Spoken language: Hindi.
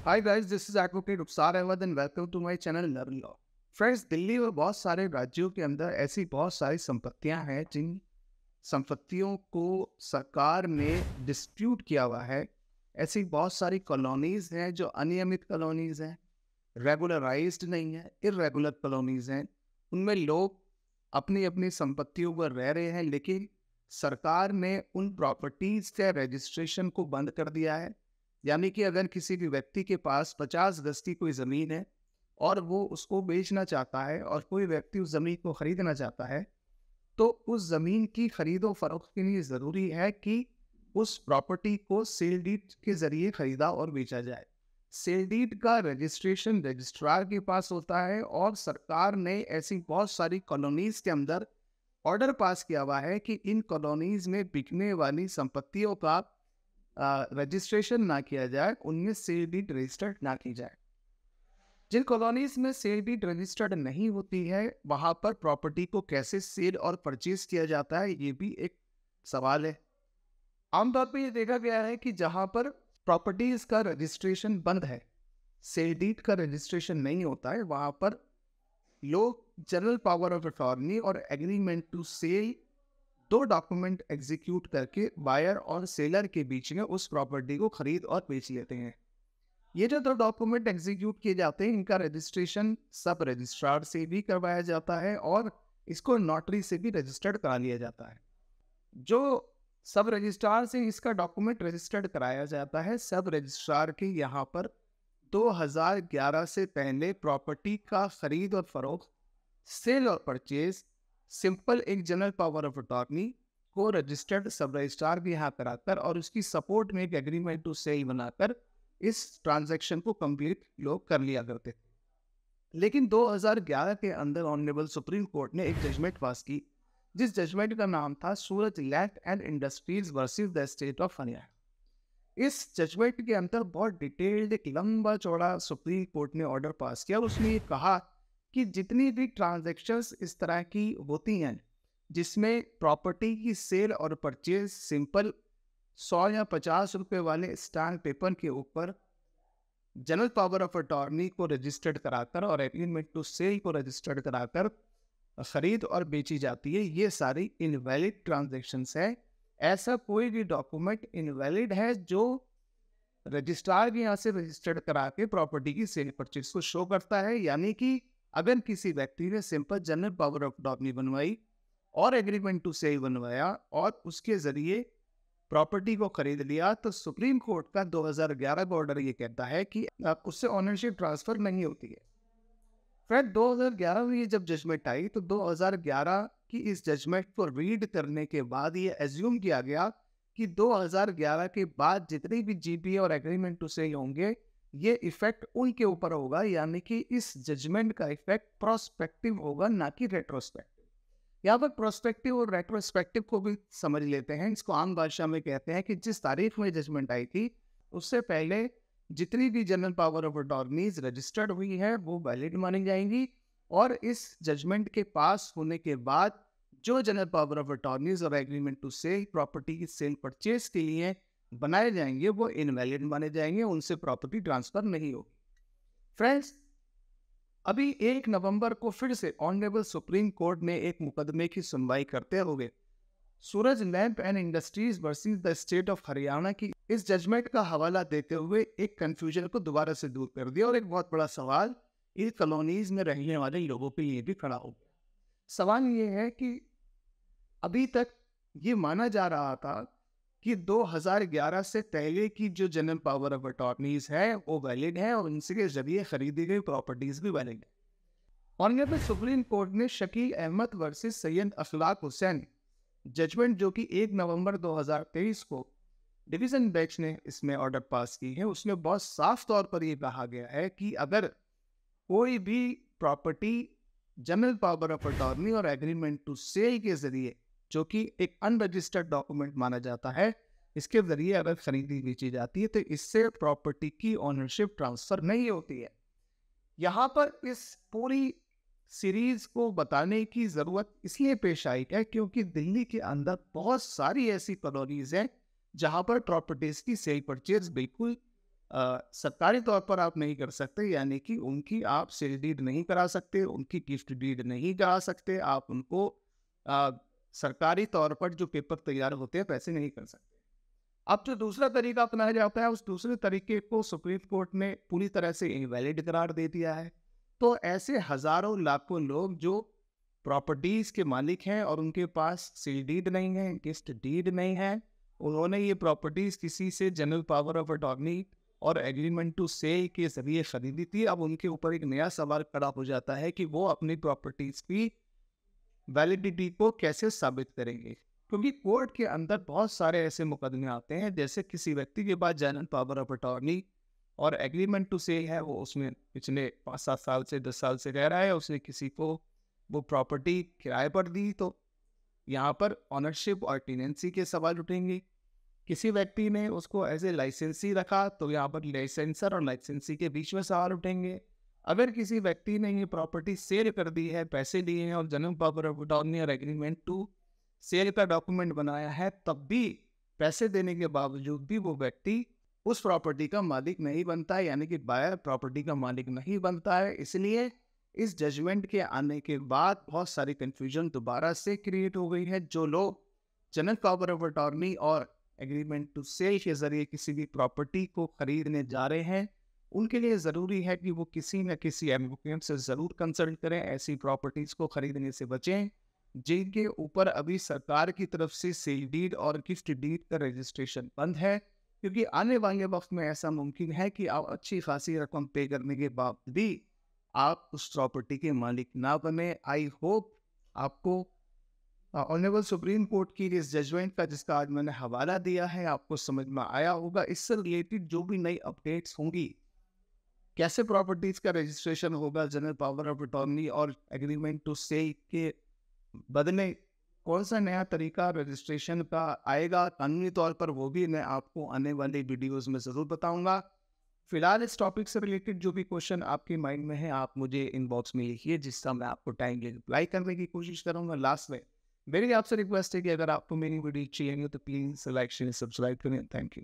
Hi guys, this is advocate Rukhsar Ahmed and welcome to my channel learn law. Friends, Delhi और बहुत सारे राज्यों के अंदर ऐसी बहुत सारी संपत्तियां हैं जिन संपत्तियों को सरकार ने डिस्प्यूट किया हुआ है। ऐसी बहुत सारी कॉलोनीज हैं जो अनियमित कॉलोनीज हैं, रेगुलराइज्ड नहीं है, इर्रेगुलर कॉलोनीज हैं। उनमें लोग अपनी अपनी संपत्तियों पर रह रहे हैं, लेकिन सरकार ने उन प्रॉपर्टीज के रजिस्ट्रेशन को बंद कर दिया है। यानी कि अगर किसी भी व्यक्ति के पास 50 गज की कोई ज़मीन है और वो उसको बेचना चाहता है और कोई व्यक्ति उस ज़मीन को खरीदना चाहता है, तो उस ज़मीन की खरीदो फरोख्त के लिए ज़रूरी है कि उस प्रॉपर्टी को सेल डीड के ज़रिए खरीदा और बेचा जाए। सेल डीड का रजिस्ट्रेशन रजिस्ट्रार के पास होता है और सरकार ने ऐसी बहुत सारी कॉलोनीज़ के अंदर ऑर्डर पास किया हुआ है कि इन कॉलोनीज़ में बिकने वाली संपत्तियों का रजिस्ट्रेशन ना किया जाए, उनमें सेल डीड रजिस्टर्ड ना की जाए। जिन कॉलोनीज में सेल डीड रजिस्टर्ड नहीं होती है, वहां पर प्रॉपर्टी को कैसे सेल और परचेज किया जाता है, ये भी एक सवाल है। आमतौर पर यह देखा गया है कि जहां पर प्रॉपर्टीज का रजिस्ट्रेशन बंद है, सेल डीड का रजिस्ट्रेशन नहीं होता है, वहां पर लोग जनरल पावर ऑफ अटॉर्नी और एग्रीमेंट टू सेल दो डॉक्यूमेंट एग्जीक्यूट करके बायर और सेलर के बीच में उस प्रॉपर्टी को खरीद और बेच लेते हैं। ये जो दो डॉक्यूमेंट एग्जीक्यूट किए जाते हैं, इनका रजिस्ट्रेशन सब रजिस्ट्रार से भी करवाया जाता है और इसको नोटरी से भी रजिस्टर्ड करा लिया जाता है। जो सब रजिस्ट्रार से इसका डॉक्यूमेंट रजिस्टर्ड कराया जाता है, सब रजिस्ट्रार के यहाँ पर 2011 से पहले प्रॉपर्टी का खरीद और फरोख्त, सेल और परचेज सिंपल एक जनरल पावर ऑफ अटॉर्नी को रजिस्टर्ड सब रजिस्ट्रार भी यहाँ कराकर और उसकी सपोर्ट में एक एग्रीमेंट टू सेल बनाकर इस ट्रांजैक्शन को कंप्लीट लोग कर लिया करते थे। लेकिन 2011 के अंदर ऑनरेबल सुप्रीम कोर्ट ने एक जजमेंट पास की, जिस जजमेंट का नाम था Suraj lamp and industries versus the state of Haryana. इस जजमेंट के अंदर बहुत डिटेल्ड एक लंबा चौड़ा सुप्रीम कोर्ट ने ऑर्डर पास किया और उसने ये कहा कि जितनी भी ट्रांजैक्शंस इस तरह की होती हैं जिसमें प्रॉपर्टी की सेल और परचेज सिंपल 100 या 50 रुपए वाले स्टैम्प पेपर के ऊपर जनरल पावर ऑफ अटॉर्नी को रजिस्टर्ड कराकर और एग्रीमेंट टू सेल को रजिस्टर्ड कराकर खरीद और बेची जाती है, ये सारी इनवैलिड ट्रांजैक्शंस है। ऐसा कोई भी डॉक्यूमेंट इनवैलिड है जो रजिस्ट्रार के यहाँ से रजिस्टर्ड करा के प्रॉपर्टी की सेल परचेज को शो करता है। यानी कि अगर किसी व्यक्ति ने simple general power of attorney बनवाई और एग्रीमेंट टू सेल बनवाया और उसके जरिए प्रॉपर्टी को खरीद लिया, तो सुप्रीम कोर्ट का 2011 का ऑर्डर ये कहता है कि उससे ऑनरशिप ट्रांसफर नहीं होती है। फिर 2011 में ये जब जजमेंट आई तो 2011 की इस जजमेंट को रीड करने के बाद ये एज्यूम किया गया कि 2011 के बाद जितने भी जीपीए और एग्रीमेंट टू सेल होंगे, ये इफेक्ट उनके ऊपर होगा। यानी कि इस जजमेंट का इफेक्ट प्रोस्पेक्टिव होगा, ना कि रेट्रोस्पेक्टिव। यहाँ पर प्रोस्पेक्टिव और रेट्रोस्पेक्टिव को भी समझ लेते हैं। इसको आम भाषा में कहते हैं कि जिस तारीख में जजमेंट आई थी उससे पहले जितनी भी general power of attorneys registered हुई है वो वैलिड मानी जाएंगी, और इस जजमेंट के पास होने के बाद जो जनरल पावर ऑफ अटॉर्नीज और एग्रीमेंट टू सेल प्रॉपर्टी की सेल परचेज के लिए बनाए जाएंगे वो इनवैलिड माने जाएंगे, उनसे प्रॉपर्टी ट्रांसफर नहीं होगी। फ्रेंड्स, अभी 1 नवंबर को फिर से ऑनरेबल सुप्रीम कोर्ट ने एक मुकदमे की सुनवाई करते हुए Suraj lamp and industries versus the state of Haryana की इस जजमेंट का हवाला देते हुए एक कंफ्यूजन को दोबारा से दूर कर दिया और एक बहुत बड़ा सवाल इस कॉलोनीज में रहने वाले लोगों के लिए भी खड़ा हो गया। सवाल ये है कि अभी तक ये माना जा रहा था कि 2011 से पहले की जो जनरल पावर ऑफ अटॉर्नीज है वो वैलिड है और उनके जरिए खरीदी गई प्रॉपर्टीज भी वैलिड है। ऑनरेबल सुप्रीम कोर्ट ने शकील अहमद वर्सेस सैयद अखलाक हुसैन जजमेंट, जो कि 1 नवंबर 2023 को डिवीजन बेंच ने इसमें ऑर्डर पास की है, उसमें बहुत साफ तौर पर यह कहा गया है कि अगर कोई भी property general power of attorney और एग्रीमेंट टू सेल के जरिए, जो कि एक अनरजिस्टर्ड डॉक्यूमेंट माना जाता है, इसके जरिए अगर खरीदी बेची जाती है तो इससे प्रॉपर्टी की ओनरशिप ट्रांसफर नहीं होती है। यहाँ पर इस पूरी सीरीज को बताने की जरूरत इसलिए पेश आई है क्योंकि दिल्ली के अंदर बहुत सारी ऐसी कॉलोनीज हैं जहां पर प्रॉपर्टीज की सेल परचेज बिल्कुल सरकारी तौर पर आप नहीं कर सकते, यानी कि उनकी आप सेल डीड नहीं करा सकते, उनकी गिफ्ट डीड नहीं करा सकते, आप उनको अ, सरकारी तौर पर जो पेपर तैयार होते हैं वैसे नहीं कर सकते। अब जो दूसरा तरीका अपनाया जाता है, उस दूसरे तरीके को सुप्रीम कोर्ट ने पूरी तरह से इनवैलिड करार दे दिया है। तो ऐसे हजारों लाखों लोग जो प्रॉपर्टीज के मालिक हैं और उनके पास सील डीड नहीं है, गिफ्ट डीड नहीं है, उन्होंने ये प्रॉपर्टीज किसी से जनरल पावर ऑफ अटॉर्नी और एग्रीमेंट टू सेल के जरिए खरीदी थी। अब उनके ऊपर एक नया सवाल खड़ा हो जाता है कि वो अपनी प्रॉपर्टीज की वैलिडिटी को कैसे साबित करेंगे, क्योंकि कोर्ट के अंदर बहुत सारे ऐसे मुकदमे आते हैं, जैसे किसी व्यक्ति के पास जनरल पावर ऑफ अटॉर्नी और एग्रीमेंट टू सेल है, वो उसमें पिछले 5-7 साल से 10 साल से रह रहा है, उसने किसी को वो प्रॉपर्टी किराए पर दी, तो यहाँ पर ऑनरशिप और टेनेंसी के सवाल उठेंगे। किसी व्यक्ति ने उसको एज ए लाइसेंसी रखा, तो यहाँ पर लाइसेंसर और लाइसेंसी के बीच में सवाल उठेंगे। अगर किसी व्यक्ति ने ये प्रॉपर्टी सेल कर दी है, पैसे दिए हैं और जनरल पावर ऑफ अटॉर्नी और एग्रीमेंट टू सेल का डॉक्यूमेंट बनाया है, तब भी पैसे देने के बावजूद भी वो व्यक्ति उस प्रॉपर्टी का मालिक नहीं बनता है, यानी कि बायर प्रॉपर्टी का मालिक नहीं बनता है। इसलिए इस जजमेंट के आने के बाद बहुत सारी कंफ्यूजन दोबारा से क्रिएट हो गई है। जो लोग जनरल पावर ऑफ अटॉर्नी और एग्रीमेंट टू सेल के जरिए किसी भी प्रॉपर्टी को खरीदने जा रहे हैं, उनके लिए ज़रूरी है कि वो किसी न किसी एडवोकेट से ज़रूर कंसल्ट करें, ऐसी प्रॉपर्टीज़ को खरीदने से बचें जिनके ऊपर अभी सरकार की तरफ से सेल डीड और गिफ्ट डीड का रजिस्ट्रेशन बंद है, क्योंकि आने वाले वक्त में ऐसा मुमकिन है कि आप अच्छी खासी रकम पे करने के बाद भी आप उस प्रॉपर्टी के मालिक ना बने। आई होप आपको ऑनरेबल सुप्रीम कोर्ट की इस जजमेंट का, जिसका आज मैंने हवाला दिया है, आपको समझ में आया होगा। इससे रिलेटेड जो भी नई अपडेट्स होंगी, कैसे प्रॉपर्टीज का रजिस्ट्रेशन होगा जनरल पावर ऑफ अटॉर्नी और एग्रीमेंट टू सेल के बदले कौन सा नया तरीका रजिस्ट्रेशन का आएगा कानूनी तौर पर, वो भी मैं आपको आने वाली वीडियोस में ज़रूर बताऊंगा। फिलहाल इस टॉपिक से रिलेटेड जो भी क्वेश्चन आपके माइंड में है, आप मुझे इनबॉक्स में लिखिए, जिसका मैं आपको टाइमली रिप्लाई करने की कोशिश करूंगा। लास्ट में मेरी आपसे रिक्वेस्ट है कि अगर आपको मेरी वीडियो चाहिए तो प्लीज़ लाइक शेयर सब्सक्राइब करें। Thank you.